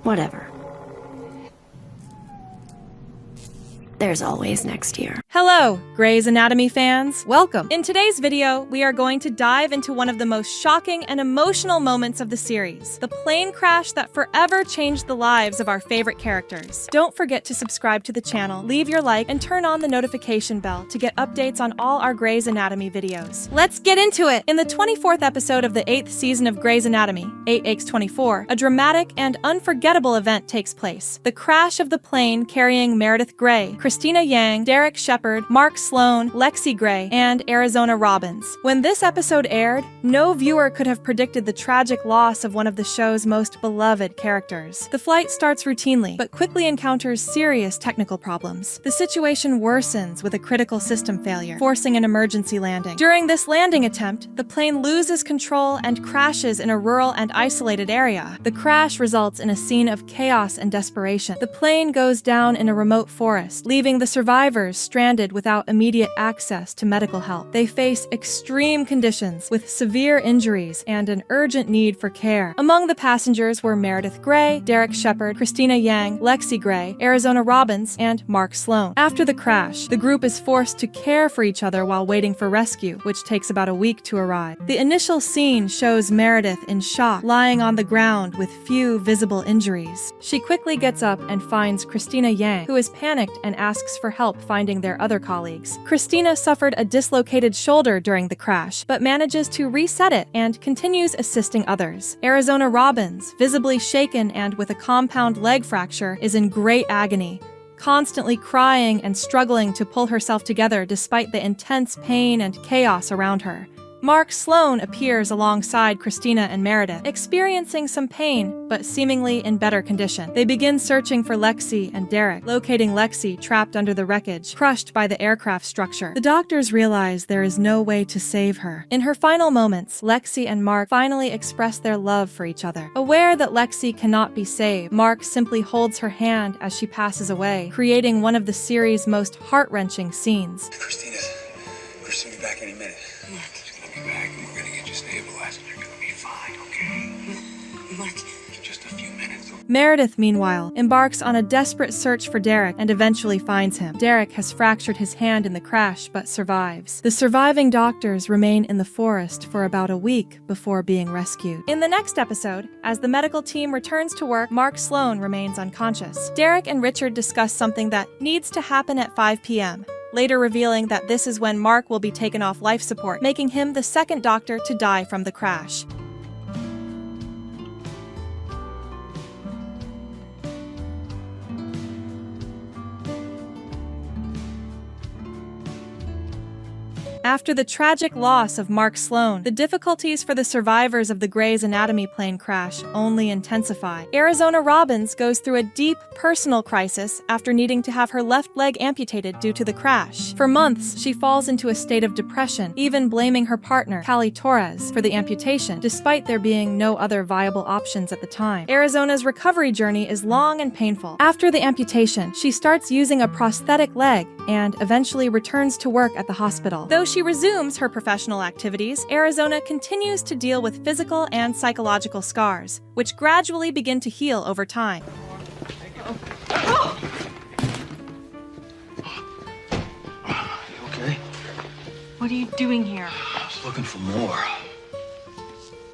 Whatever. There's always next year. Hello, Grey's Anatomy fans. Welcome. In today's video, we are going to dive into one of the most shocking and emotional moments of the series, the plane crash that forever changed the lives of our favorite characters. Don't forget to subscribe to the channel, leave your like, and turn on the notification bell to get updates on all our Grey's Anatomy videos. Let's get into it! In the 24th episode of the 8th season of Grey's Anatomy, 8X24, a dramatic and unforgettable event takes place. The crash of the plane carrying Meredith Grey, Christina Yang, Derek Shepherd, Mark Sloan, Lexi Grey, and Arizona Robbins. When this episode aired, no viewer could have predicted the tragic loss of one of the show's most beloved characters. The flight starts routinely, but quickly encounters serious technical problems. The situation worsens with a critical system failure, forcing an emergency landing. During this landing attempt, the plane loses control and crashes in a rural and isolated area. The crash results in a scene of chaos and desperation. The plane goes down in a remote forest, leaving the survivors stranded without immediate access to medical help. They face extreme conditions with severe injuries and an urgent need for care. Among the passengers were Meredith Grey, Derek Shepherd, Christina Yang, Lexi Grey, Arizona Robbins, and Mark Sloan. After the crash, the group is forced to care for each other while waiting for rescue, which takes about a week to arrive. The initial scene shows Meredith in shock, lying on the ground with few visible injuries. She quickly gets up and finds Christina Yang, who is panicked and asks for help finding their other colleagues. Christina suffered a dislocated shoulder during the crash, but manages to reset it and continues assisting others. Arizona Robbins, visibly shaken and with a compound leg fracture, is in great agony, constantly crying and struggling to pull herself together despite the intense pain and chaos around her. Mark Sloan appears alongside Christina and Meredith, experiencing some pain, but seemingly in better condition. They begin searching for Lexi and Derek, locating Lexi trapped under the wreckage, crushed by the aircraft structure. The doctors realize there is no way to save her. In her final moments, Lexi and Mark finally express their love for each other. Aware that Lexi cannot be saved, Mark simply holds her hand as she passes away, creating one of the series' most heart-wrenching scenes. Christina's be back any minute. Back and we're gonna get you stabilized and you're gonna be fine, okay? Mark, just a few minutes. Meredith, meanwhile, embarks on a desperate search for Derek and eventually finds him. Derek has fractured his hand in the crash but survives. The surviving doctors remain in the forest for about a week before being rescued. In the next episode, as the medical team returns to work, Mark Sloan remains unconscious. Derek and Richard discuss something that needs to happen at 5 p.m., later revealing that this is when Mark will be taken off life support, making him the second doctor to die from the crash. After the tragic loss of Mark Sloan, the difficulties for the survivors of the Grey's Anatomy plane crash only intensify. Arizona Robbins goes through a deep personal crisis after needing to have her left leg amputated due to the crash. For months, she falls into a state of depression, even blaming her partner, Callie Torres, for the amputation, despite there being no other viable options at the time. Arizona's recovery journey is long and painful. After the amputation, she starts using a prosthetic leg and eventually returns to work at the hospital. Though she resumes her professional activities, Arizona continues to deal with physical and psychological scars, which gradually begin to heal over time. You okay? What are you doing here? I was looking for more.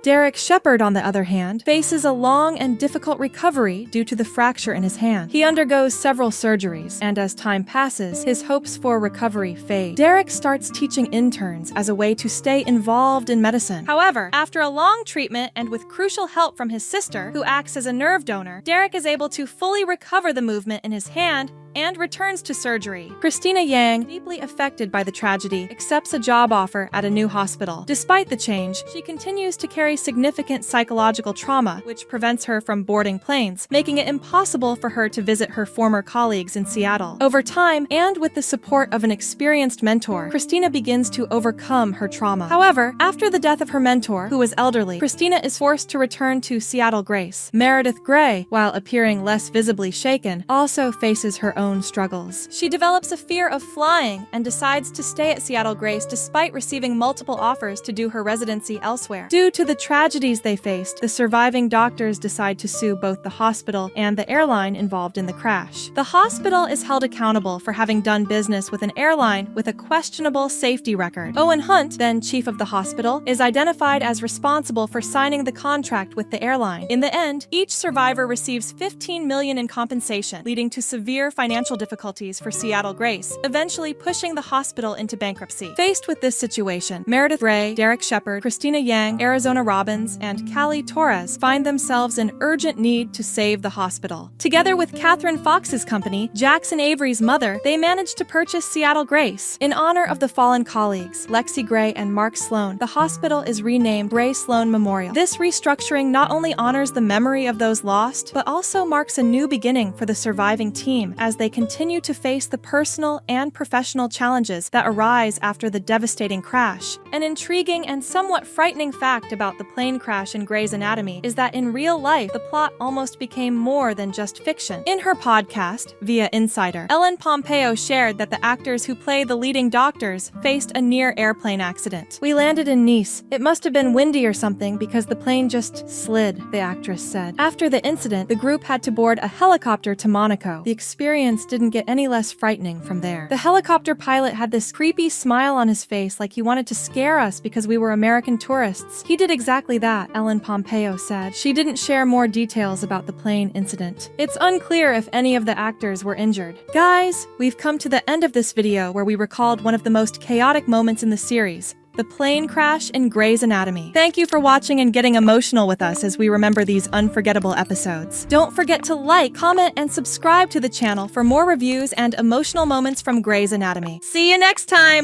Derek Shepherd, on the other hand, faces a long and difficult recovery due to the fracture in his hand. He undergoes several surgeries, and as time passes, his hopes for recovery fade. Derek starts teaching interns as a way to stay involved in medicine. However, after a long treatment and with crucial help from his sister, who acts as a nerve donor, Derek is able to fully recover the movement in his hand and returns to surgery. Christina Yang, deeply affected by the tragedy, accepts a job offer at a new hospital. Despite the change, she continues to carry significant psychological trauma, which prevents her from boarding planes, making it impossible for her to visit her former colleagues in Seattle. Over time, and with the support of an experienced mentor, Christina begins to overcome her trauma. However, after the death of her mentor, who was elderly, Christina is forced to return to Seattle Grace. Meredith Grey, while appearing less visibly shaken, also faces her own struggles. She develops a fear of flying and decides to stay at Seattle Grace despite receiving multiple offers to do her residency elsewhere. Due to the tragedies they faced, the surviving doctors decide to sue both the hospital and the airline involved in the crash. The hospital is held accountable for having done business with an airline with a questionable safety record. Owen Hunt, then chief of the hospital, is identified as responsible for signing the contract with the airline. In the end, each survivor receives $15 million in compensation, leading to severe financial difficulties for Seattle Grace, eventually pushing the hospital into bankruptcy. Faced with this situation, Meredith Ray, Derek Shepard, Christina Yang, Arizona Robbins, and Callie Torres find themselves in urgent need to save the hospital. Together with Catherine Fox's company, Jackson Avery's mother, they managed to purchase Seattle Grace. In honor of the fallen colleagues, Lexi Gray and Mark Sloan, the hospital is renamed Gray Sloan Memorial. This restructuring not only honors the memory of those lost, but also marks a new beginning for the surviving team as they continue to face the personal and professional challenges that arise after the devastating crash. An intriguing and somewhat frightening fact about the plane crash in Grey's Anatomy is that in real life, the plot almost became more than just fiction. In her podcast, Via Insider, Ellen Pompeo shared that the actors who play the leading doctors faced a near airplane accident. "We landed in Nice. It must have been windy or something because the plane just slid," the actress said. After the incident, the group had to board a helicopter to Monaco. The experience didn't get any less frightening from there. The helicopter pilot had this creepy smile on his face like he wanted to scare us because we were American tourists. He did exactly that, Ellen Pompeo said. She didn't share more details about the plane incident. It's unclear if any of the actors were injured. Guys, we've come to the end of this video where we recalled one of the most chaotic moments in the series, the plane crash in Grey's Anatomy. Thank you for watching and getting emotional with us as we remember these unforgettable episodes. Don't forget to like, comment, and subscribe to the channel for more reviews and emotional moments from Grey's Anatomy. See you next time!